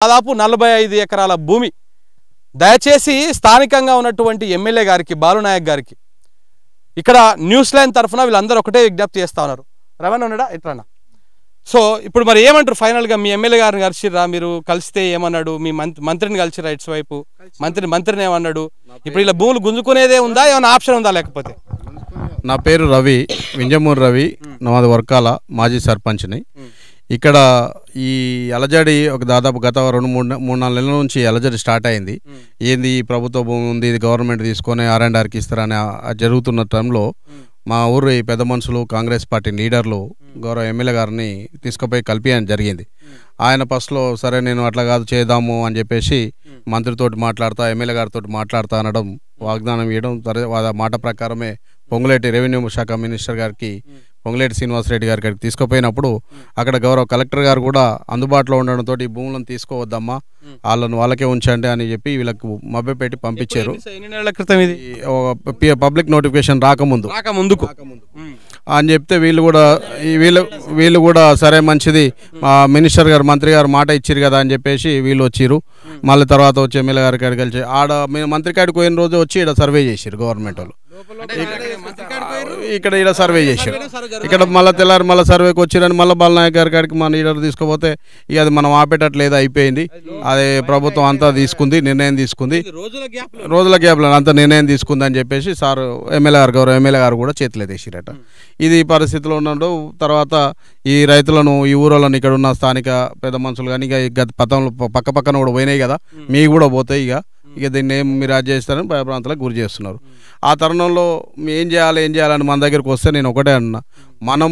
దాదాపు 45 ఎకరాల భూమి. దయచేసి స్థానికంగా ఉన్నటువంటి ఎమ్మెల్యే గారికి, బాలునాయక్ గారికి, ఇక్కడ న్యూస్ లైన్ తరఫున వీళ్ళందరూ ఒకటే విజ్ఞప్తి చేస్తూ ఉన్నారు. రవణ ఉన్నాడా ఎట్లన్నా? సో ఇప్పుడు మరి ఏమంటారు ఫైనల్గా? మీ ఎమ్మెల్యే గారిని కలిసిర్రా? మీరు కలిస్తే ఏమన్నాడు? మీ మంత్రిని కలిసిర్రా? ఇట్స్ వైపు మంత్రిని ఏమన్నాడు? ఇప్పుడు ఇలా భూములు గుంజుకునేదే ఉందా, ఏమైనా ఆప్షన్ ఉందా? లేకపోతే నా పేరు రవి, వింజమూరు రవి, నాది వర్కాల, మాజీ సర్పంచ్ని. ఇక్కడ ఈ అలజడి ఒక దాదాపు గత 2-3-4 నెలల నుంచి అలజడి స్టార్ట్ అయింది. ఏంది ప్రభుత్వ భూమి ఉంది, ఇది గవర్నమెంట్ తీసుకొని R&Rకి ఇస్తారని జరుగుతున్న టైంలో మా ఊరు పెద్ద మనుషులు, కాంగ్రెస్ పార్టీ లీడర్లు గౌరవ ఎమ్మెల్యే గారిని తీసుకుపోయి కలిపియడం జరిగింది. ఆయన ఫస్ట్లో సరే నేను అట్లా కాదు చేద్దాము అని చెప్పేసి మంత్రితోటి మాట్లాడతా, ఎమ్మెల్యే గారితో మాట్లాడతా అనడం, వాగ్దానం ఇవ్వడం. మాట ప్రకారమే పొంగులేటి రెవెన్యూ శాఖ మినిస్టర్ గారికి, పొంగులేటి శ్రీనివాసరెడ్డి గారికి తీసుకుపోయినప్పుడు అక్కడ గౌరవ కలెక్టర్ గారు కూడా అందుబాటులో ఉండడంతో ఈ భూములను తీసుకోవద్దమ్మా, వాళ్ళకే ఉంచండి అని చెప్పి వీళ్ళకు మభ్యపెట్టి పంపించారు. పబ్లిక్ నోటిఫికేషన్ రాకముందు అని చెప్తే వీళ్ళు కూడా సరే మంచిది, మినిస్టర్ గారు మంత్రి గారు మాట ఇచ్చారు కదా అని చెప్పేసి వీళ్ళు వచ్చిర్రు. మళ్ళీ తర్వాత వచ్చి ఎమ్మెల్యే గారి కాడికి వెళ్ళి ఆడ మంత్రి కాడికి పోయిన రోజు వచ్చి ఇక్కడ సర్వే చేసారు గవర్నమెంట్ వాళ్ళు. ఇక్కడ సర్వే చేశారు. ఇక్కడ మళ్ళీ తెల్లారి మళ్ళీ సర్వేకి వచ్చిరని మళ్ళీ బాలనాయక్ గారి కాడికి మన లీడర్ తీసుకుపోతే ఇక అది మనం ఆపేటట్లేదు, అయిపోయింది. అదే ప్రభుత్వం అంతా తీసుకుంది, నిర్ణయం తీసుకుంది, రోజుల గ్యాప్లో అంతా నిర్ణయం తీసుకుంది అని చెప్పేసి సార్ ఎమ్మెల్యే గారు, గౌరవ ఎమ్మెల్యే గారు కూడా చేతులు తీసిరట. ఇది పరిస్థితిలో ఉన్నాడు. తర్వాత ఈ రైతులను, ఈ ఊరోళ్ళని, ఇక్కడ ఉన్న స్థానిక పెద్ద మనుషులు కానీ ఇక పతంలో పక్కన కూడా పోయినాయి కదా, మీకు కూడా పోతాయి. ఇక దీన్ని ఏం మీరు అది చేస్తారని భయభ్రాంతులకు గురి చేస్తున్నారు. ఆ తరుణంలో ఏం చేయాలని మన దగ్గరికి వస్తే నేను ఒకటే అన్నా, మనం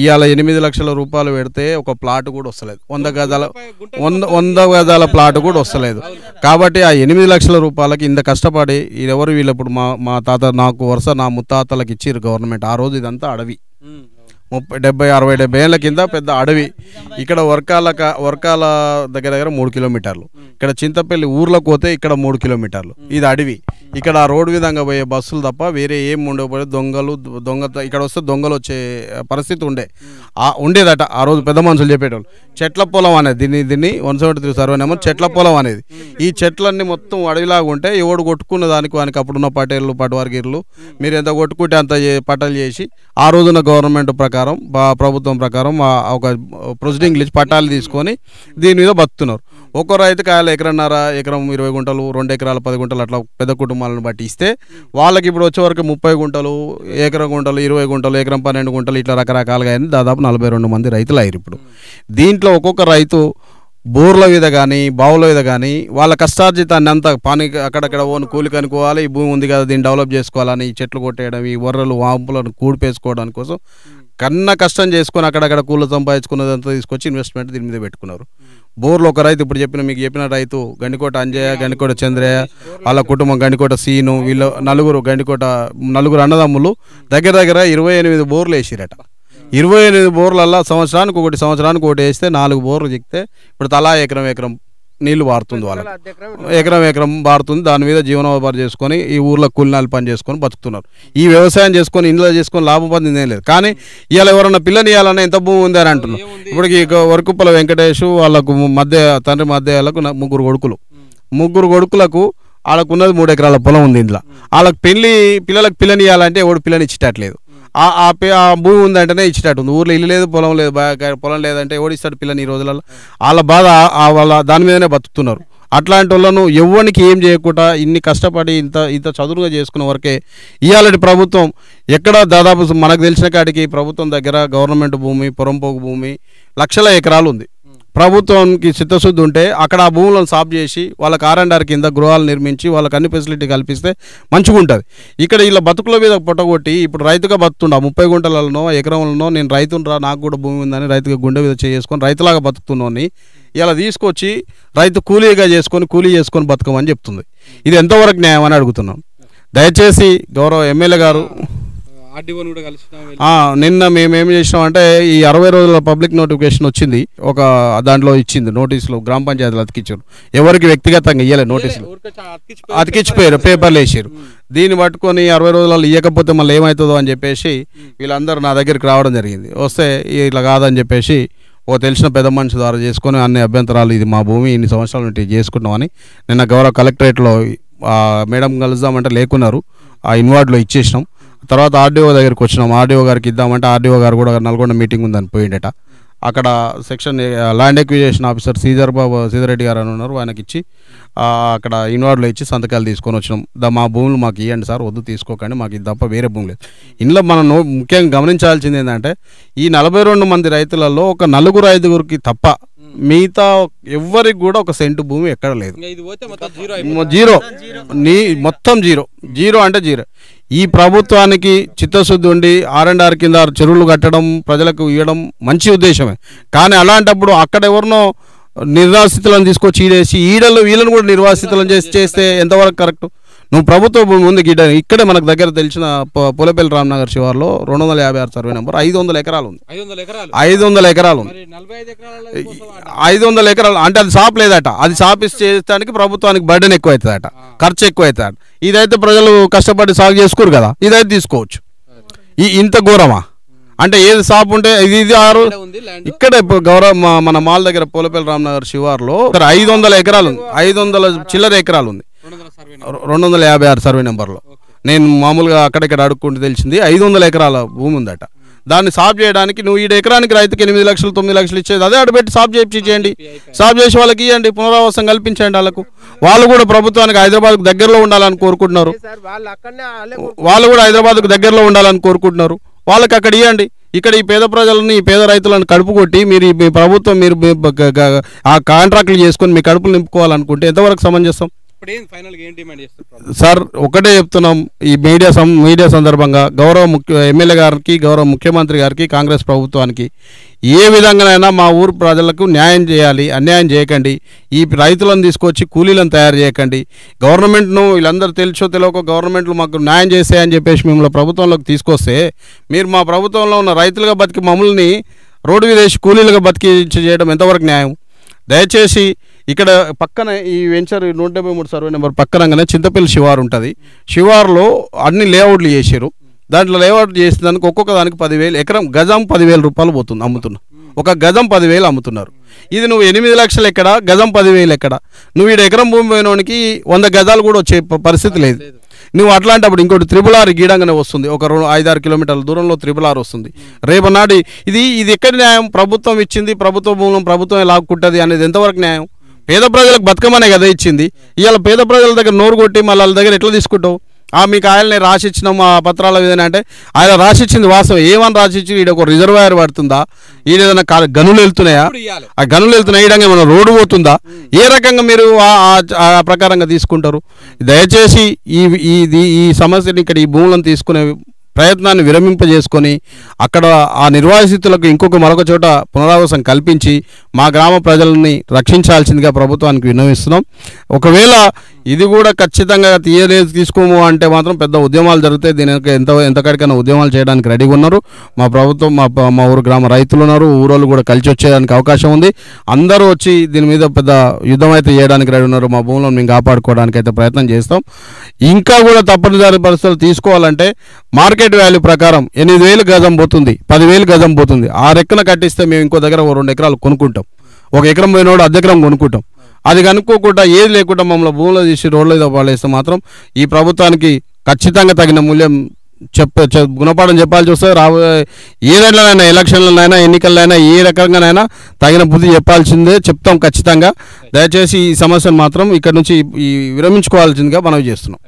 ఇవాళ 8 లక్షల రూపాయలు పెడితే ఒక ప్లాట్ కూడా వస్తలేదు, 100 గజాల ప్లాట్ కూడా వస్తలేదు. కాబట్టి ఆ 8 లక్షల రూపాయలకి ఇంత కష్టపడి ఎవరు వీళ్ళు ఇప్పుడు మా తాత నాకు వరుస నా ముత్తాతలకు ఇచ్చిర్రు గవర్నమెంట్. ఆ రోజు ఇదంతా అడవి, 70 ఏళ్ళ కింద పెద్ద అడవి. ఇక్కడ వర్కాల దగ్గర 3 కిలోమీటర్లు, ఇక్కడ చింతపల్లి ఊర్లోకి పోతే ఇక్కడ 3 కిలోమీటర్లు. ఇది అడవి. ఇక్కడ ఆ రోడ్డు విధంగా పోయే బస్సులు తప్ప వేరే ఏం ఉండకపోతే ఇక్కడ వస్తే దొంగలు వచ్చే పరిస్థితి ఉండేదట. ఆ రోజు పెద్ద మనుషులు చెప్పేటోళ్ళు. చెట్ల పొలం అనేది దీన్ని 173 సర్వే నెంబర్ చెట్ల పొలం అనేది. ఈ చెట్లన్నీ మొత్తం అడవిలాగా ఉంటే ఎవడు కొట్టుకున్న దానికి అప్పుడున్న పటేళ్ళు, పటవర్గిర్లు మీరు ఎంత కొట్టుకుంటే అంత పట్టాలు చేసి ఆ రోజున గవర్నమెంట్ ప్రకారం, ప్రభుత్వం ప్రకారం ఒక ప్రొసీడింగ్ ఇచ్చి పట్టాలు తీసుకొని దీని మీద బతుకుతున్నారు. ఒక్కో రైతు కాయలు ఎకరన్నర, ఎకరం 20 గుంటలు, 2 ఎకరాలు 10 గుంటలు అట్లా పెద్ద కుటుంబాలను బట్టి ఇస్తే వాళ్ళకి ఇప్పుడు వచ్చే వరకు 30 గుంటలు, ఎకరం గుంటలు, 20 గుంటలు, ఎకరం 12 గుంటలు ఇట్లా రకరకాలుగా అయింది. దాదాపు 42 మంది రైతులు అయ్యారు. ఇప్పుడు దీంట్లో ఒక్కొక్క రైతు బోర్ల మీద కానీ, బావుల మీద కానీ వాళ్ళ కష్టార్జితాన్ని అంతా అక్కడక్కడ కూలి కనుక్కోవాలి. ఈ భూమి ఉంది కదా, దీన్ని డెవలప్ చేసుకోవాలని ఈ చెట్లు కొట్టేయడం, ఈ వర్రలు వాంపులను కూడిపేసుకోవడానికి కోసం కష్టం చేసుకొని అక్కడక్కడ కూలు సంపాదించుకున్నదంతా తీసుకొచ్చి ఇన్వెస్ట్మెంట్ దీని మీద పెట్టుకున్నారు. బోర్లు ఒక రైతు ఇప్పుడు మీకు చెప్పిన రైతు గండికోట అంజయ్య, గండికోట చంద్రయ్య, వాళ్ళ కుటుంబం గండికోట సీను, వీళ్ళు నలుగురు అన్నదమ్ములు దగ్గర 28 బోర్లు వేసిరట. 28 బోర్లల్లో సంవత్సరానికి ఒకటి వేస్తే 4 బోర్లు చిక్కితే ఇప్పుడు తలా ఎకరం నీళ్లు పారుతుంది. వాళ్ళకి ఎకరం పారుతుంది. దాని మీద జీవనోపాధి చేసుకొని ఈ ఊర్లో కూలినాలు పని చేసుకొని బతుకుతున్నారు. ఈ వ్యవసాయం చేసుకొని ఇందులో చేసుకొని లాభం పొందింది ఏం లేదు. కానీ ఇవాళ ఎవరన్నా పిల్లని ఇవ్వాలన్నా ఎంత భూమి ఉంది అని అంటున్నారు. ఇప్పటికి వరకుప్పల వెంకటేష్ వాళ్ళకు తండ్రి మధ్య వాళ్ళకు 3 కొడుకులకు వాళ్ళకున్నది 3 ఎకరాల పొలం ఉంది. ఇంట్లో వాళ్ళకి పిల్లలకు పిల్లని ఇవ్వాలంటే ఎవడు పిల్లని ఇచ్చేటట్లేదు. ఆ భూమి ఉందంటేనే ఇచ్చేటట్టు ఉంది. ఊర్లో ఇల్లు లేదు, పొలం లేదు, పొలం లేదంటే ఎవడు ఇస్తాడు పిల్లని? ఈ రోజులలో వాళ్ళ బాధ వాళ్ళ దాని మీదనే బతుకుతున్నారు. అట్లాంటి వాళ్ళను ఎవ్వరికి ఏం చేయకుండా ఇన్ని కష్టపడి ఇంత చదువుగా చేసుకున్న వరకే ఇవాళ ప్రభుత్వం ఎక్కడ దాదాపు మనకు తెలిసిన కాడికి ప్రభుత్వం దగ్గర గవర్నమెంట్ భూమి, పొరంపోకు భూమి లక్షల ఎకరాలు ఉంది. ప్రభుత్వానికి చిత్తశుద్ధి ఉంటే అక్కడ ఆ భూములను సాఫ్ చేసి వాళ్ళకి R&R కింద గృహాలు నిర్మించి వాళ్ళకి అన్ని ఫెసిలిటీ కల్పిస్తే మంచిగా ఉంటుంది. ఇక్కడ ఇలా బతుకుల మీద పొట్టగొట్టి ఇప్పుడు రైతుగా బతుకుతుండా 30 గుంటలలో, ఎకరంలో నేను రైతునరా, నాకు కూడా భూమి ఉందని రైతుగా గుండె మీద చేసుకొని రైతులాగా బతుకుతున్నాను. ఇలా తీసుకొచ్చి రైతు కూలీ చేసుకొని బతుకమని చెప్తుంది. ఇది ఎంతవరకు న్యాయం అని అడుగుతున్నాం. దయచేసి గౌరవ ఎమ్మెల్యే గారు, నిన్న మేమేం చేసినామంటే ఈ 60 రోజుల పబ్లిక్ నోటిఫికేషన్ వచ్చింది. ఒక దాంట్లో ఇచ్చింది నోటీసులు, గ్రామ పంచాయతీలు అతికించారు. ఎవరికి వ్యక్తిగతంగా ఇవ్వలేదు, నోటీసులు అతికిచ్చిపోయారు, పేపర్లు వేసారు. దీన్ని పట్టుకొని 60 రోజులలో ఇవ్వకపోతే మళ్ళీ ఏమవుతుందో అని చెప్పేసి వీళ్ళందరూ నా దగ్గరికి రావడం జరిగింది. వస్తే ఇట్లా కాదని చెప్పేసి ఓ తెలిసిన పెద్ద మనిషి ద్వారా చేసుకొని అన్ని అభ్యంతరాలు ఇది మా భూమి ఇన్ని సంవత్సరాల నుండి చేసుకుంటామని నిన్న గౌరవ కలెక్టరేట్లో మేడం కలుద్దామంటే లేకున్నారు. ఆ ఇన్వార్డ్లో ఇచ్చేసినాం. తర్వాత ఆర్డీఓ దగ్గరికి వచ్చినాం. ఆర్డీఓ గారికి ఇద్దామంటే ఆర్డీఓ గారు కూడా నల్గొండ మీటింగ్ ఉందని పోయిండట. అక్కడ section land acquisition officer Sitareddy గారు అని ఉన్నారు. ఆయనకి ఇచ్చి అక్కడ ఇన్వార్డ్లో ఇచ్చి సంతకాలు తీసుకొని వచ్చినాం. మా భూములు మాకు ఇవ్వండి సార్, వద్దు తీసుకోకండి, మాకు ఇది తప్ప వేరే భూమి లేదు. ఇందులో మనం ముఖ్యంగా గమనించాల్సింది ఏంటంటే ఈ 42 మంది రైతులలో ఒక 4-5 తప్ప మిగతా ఎవ్వరికి కూడా ఒక సెంటు భూమి ఎక్కడ లేదు. జీరో, మొత్తం జీరో అంటే జీరో. ఈ ప్రభుత్వానికి చిత్తశుద్ధి ఉండి R&R కింద చెరువులు కట్టడం ప్రజలకు ఇవ్వడం మంచి ఉద్దేశమే. కానీ అలాంటప్పుడు అక్కడ ఎవరినో నిర్వాసితులను తీసుకొచ్చి ఈడేసి వీళ్ళని కూడా నిర్వాసితులను చేస్తే ఎంతవరకు కరెక్ట్? నువ్వు ప్రభుత్వ భూమి ఉంది ఇక్కడే మనకు దగ్గర తెలిసిన పులపల్లి రామ్నగర్ శివార్లో 256 సర్వే నెంబర్ 500 ఎకరాలు ఉంది. 500 ఎకరాలు ఉంది. 500 ఎకరాలు అంటే అది సాప్ లేదట. అది సాపిస్ చేయడానికి ప్రభుత్వానికి బర్డెన్ ఎక్కువ అవుతుందట, ఖర్చు ఎక్కువ అవుతుందట. ఇదైతే ప్రజలు కష్టపడి సాగు చేసుకోరు కదా, ఇదైతే తీసుకోవచ్చు. ఇంత ఘోరమా? అంటే ఏది సాపు ఉంటే ఇది 6 ఇక్కడే మన మాల్ దగ్గర పులపల్లి రామ్నగర్ శివార్లో 500 ఎకరాలు ఉంది. 500 చిల్లర ఎకరాలు ఉంది. 256 సర్వే నెంబర్లో నేను మామూలుగా అక్కడిక్కడ అడుక్కుంటూ తెలిసింది 500 ఎకరాల భూమి ఉందట. దాన్ని సాఫ్ చేయడానికి నువ్వు ఈ ఎకరానికి రైతుకి 8 లక్షలు 9 లక్షలు ఇచ్చేది అదే అడబెట్టి సాఫ్ చేయండి. సాఫ్ చేసి వాళ్ళకి ఇవ్వండి, పునరావాసం కల్పించండి. వాళ్ళు కూడా ప్రభుత్వానికి హైదరాబాద్కు దగ్గరలో ఉండాలని కోరుకుంటున్నారు. వాళ్ళు కూడా హైదరాబాద్కు దగ్గరలో ఉండాలని కోరుకుంటున్నారు. వాళ్ళకి అక్కడ ఇవ్వండి. ఇక్కడ ఈ పేద ప్రజలని ఈ పేద రైతులను కడుపు కొట్టి మీరు ఈ ప్రభుత్వం మీరు ఆ కాంట్రాక్టులు చేసుకొని మీ కడుపులు నింపుకోవాలనుకుంటే ఎంతవరకు సమంజసం? సార్ ఒకటే చెప్తున్నాం, ఈ మీడియా సందర్భంగా గౌరవ ఎమ్మెల్యే గారికి, గౌరవ ముఖ్యమంత్రి గారికి, కాంగ్రెస్ ప్రభుత్వానికి ఏ విధంగానైనా మా ఊరు ప్రజలకు న్యాయం చేయాలి, అన్యాయం చేయకండి. ఈ రైతులను తీసుకొచ్చి కూలీలను తయారు చేయకండి. గవర్నమెంట్ను వీళ్ళందరూ తెలియక గవర్నమెంట్లు మాకు న్యాయం చేసేయని చెప్పేసి మిమ్మల్ని ప్రభుత్వంలోకి తీసుకొస్తే మీరు మా ప్రభుత్వంలో ఉన్న రైతులుగా బతికి మమ్మల్ని రోడ్డు విదేశీ కూలీలుగా బతికి చేయడం ఎంతవరకు న్యాయం? దయచేసి ఇక్కడ పక్కన ఈ వెంచర్ 173 సర్వే నెంబర్ పక్కనగానే చింతపల్లి శివారు ఉంటుంది. శివారులో అన్ని లేఅవుట్లు చేశారు. దాంట్లో లేఅవుట్ చేసిన దానికి ఒక్కొక్క దానికి 10,000 ఎకరం గజం 10,000 రూపాయలు పోతుంది అమ్ముతున్నా. ఒక గజం 10,000 అమ్ముతున్నారు. ఇది నువ్వు 8 లక్షలు ఎక్కడ, గజం 10,000 ఎక్కడ? నువ్వు ఈ ఎకరం భూమి పోయినోనికి 100 గజాలు కూడా వచ్చే పరిస్థితి లేదు. నువ్వు అట్లాంటప్పుడు ఇంకోటి RRR గీడంగానే వస్తుంది. ఒక 5-6 కిలోమీటర్ల దూరంలో RRR వస్తుంది. రేపు నాటి ఇది ఎక్కడి న్యాయం? ప్రభుత్వం ఇచ్చింది, ప్రభుత్వ భూములను ప్రభుత్వమే లాక్కుంటుంది అనేది ఎంతవరకు న్యాయం? పేద ప్రజలకు బతుకమనే కదా ఇచ్చింది. ఇవాళ పేద ప్రజల దగ్గర నోరు కొట్టి మళ్ళీ వాళ్ళ దగ్గర ఎట్లా తీసుకుంటావు? మీకు ఆయననే రాసిచ్చినాం ఆ పత్రాల విధంగా అంటే ఆయన రాసిచ్చింది వాస్తవం. ఏమని రాసిచ్చి ఈడ ఒక రిజర్వాయర్ పడుతుందా? ఈడేదైనా గనులు వెళ్తున్నాయా? ఆ గనులు వెళ్తున్నాయి ఈడంగా ఏమైనా రోడ్డు పోతుందా? ఏ రకంగా మీరు ఆ ప్రకారంగా తీసుకుంటారు? దయచేసి ఈ సమస్యని ఇక్కడ ఈ భూములను తీసుకునే ప్రయత్నాన్ని విరమింపజేసుకొని అక్కడ ఆ నిర్వాసితులకు మరొక చోట పునరావాసం కల్పించి మా గ్రామ ప్రజలని రక్షించాల్సిందిగా ప్రభుత్వానికి విన్నవిస్తున్నాం. ఒకవేళ ఇది కూడా ఖచ్చితంగా తీసుకోము అంటే మాత్రం పెద్ద ఉద్యమాలు జరుగుతాయి. దీనికి ఎంతకడికైనా ఉద్యమాలు చేయడానికి రెడీగా ఉన్నారు మా ప్రభుత్వం. మా ఊరు గ్రామ రైతులు ఉన్నారు, ఊరోళ్ళు కూడా కలిసి వచ్చేయడానికి అవకాశం ఉంది. అందరూ వచ్చి దీని మీద పెద్ద యుద్ధం అయితే చేయడానికి రెడీ ఉన్నారు. మా భూములను మేము కాపాడుకోవడానికి అయితే ప్రయత్నం చేస్తాం. ఇంకా కూడా తప్పనిసరి పరిస్థితులు తీసుకోవాలంటే మార్కెట్ వాల్యూ ప్రకారం 8,000 గజం పోతుంది, 10,000 గజం పోతుంది. 6 ఎకరాలు కట్టిస్తే మేము ఇంకో దగ్గర 2 ఎకరాలు కొనుక్కుంటాం. 1 ఎకరం పోయినోడు 1/2 ఎకరం కొనుక్కుంటాం. అది కనుక్కోకుండా ఏది లేకుండా మమ్మల్ని భూములు తీసి రోడ్ల మీద పాడేస్తే మాత్రం ఈ ప్రభుత్వానికి ఖచ్చితంగా తగిన మూల్యం గుణపాఠం చెప్పాల్సి వస్తుంది. రాబోయే ఏదైనా ఎలక్షన్లనైనా ఎన్నికలైనా ఏ రకంగానైనా తగిన బుద్ధి చెప్పాల్సిందే, చెప్తాం ఖచ్చితంగా. దయచేసి ఈ సమస్యను మాత్రం ఇక్కడ నుంచి విరమించుకోవాల్సిందిగా మనవి చేస్తున్నాం.